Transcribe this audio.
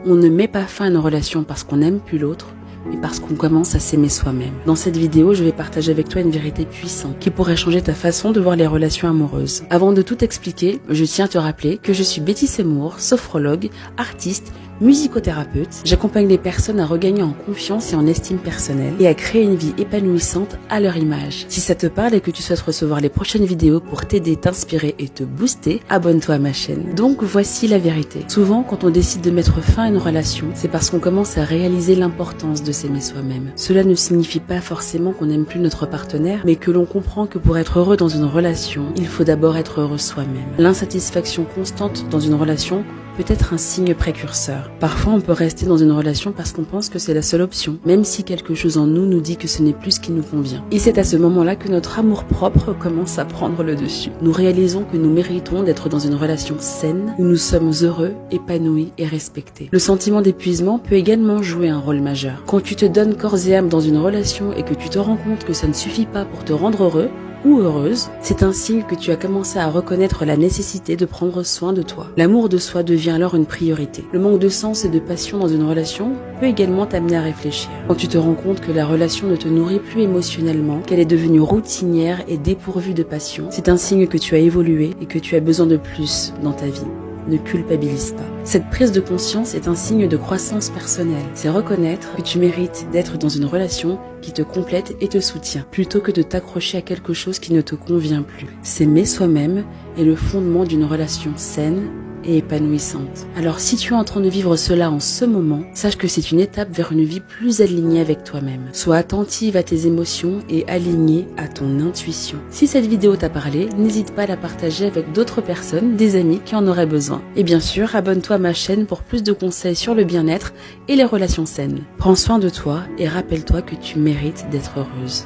On ne met pas fin à une relation parce qu'on n'aime plus l'autre, mais parce qu'on commence à s'aimer soi-même. Dans cette vidéo, je vais partager avec toi une vérité puissante qui pourrait changer ta façon de voir les relations amoureuses. Avant de tout expliquer, je tiens à te rappeler que je suis Betty Seymour, sophrologue, artiste, musicothérapeute. J'accompagne les personnes à regagner en confiance et en estime personnelle et à créer une vie épanouissante à leur image. Si ça te parle et que tu souhaites recevoir les prochaines vidéos pour t'aider, t'inspirer et te booster, abonne-toi à ma chaîne. Donc voici la vérité. Souvent, quand on décide de mettre fin à une relation, c'est parce qu'on commence à réaliser l'importance de s'aimer soi-même. Cela ne signifie pas forcément qu'on n'aime plus notre partenaire, mais que l'on comprend que pour être heureux dans une relation, il faut d'abord être heureux soi-même. L'insatisfaction constante dans une relation peut être un signe précurseur. Parfois, on peut rester dans une relation parce qu'on pense que c'est la seule option, même si quelque chose en nous nous dit que ce n'est plus ce qui nous convient. Et c'est à ce moment-là que notre amour-propre commence à prendre le dessus. Nous réalisons que nous méritons d'être dans une relation saine, où nous sommes heureux, épanouis et respectés. Le sentiment d'épuisement peut également jouer un rôle majeur. Quand tu te donnes corps et âme dans une relation et que tu te rends compte que ça ne suffit pas pour te rendre heureux, ou heureuse, c'est un signe que tu as commencé à reconnaître la nécessité de prendre soin de toi. L'amour de soi devient alors une priorité. Le manque de sens et de passion dans une relation peut également t'amener à réfléchir. Quand tu te rends compte que la relation ne te nourrit plus émotionnellement, qu'elle est devenue routinière et dépourvue de passion, c'est un signe que tu as évolué et que tu as besoin de plus dans ta vie. Ne culpabilise pas. Cette prise de conscience est un signe de croissance personnelle. C'est reconnaître que tu mérites d'être dans une relation qui te complète et te soutient, plutôt que de t'accrocher à quelque chose qui ne te convient plus. S'aimer soi-même est le fondement d'une relation saine et épanouissante. Alors si tu es en train de vivre cela en ce moment, sache que c'est une étape vers une vie plus alignée avec toi-même. Sois attentive à tes émotions et alignée à ton intuition. Si cette vidéo t'a parlé, n'hésite pas à la partager avec d'autres personnes, des amis qui en auraient besoin. Et bien sûr, abonne-toi à ma chaîne pour plus de conseils sur le bien-être et les relations saines. Prends soin de toi et rappelle-toi que tu mérites d'être heureuse.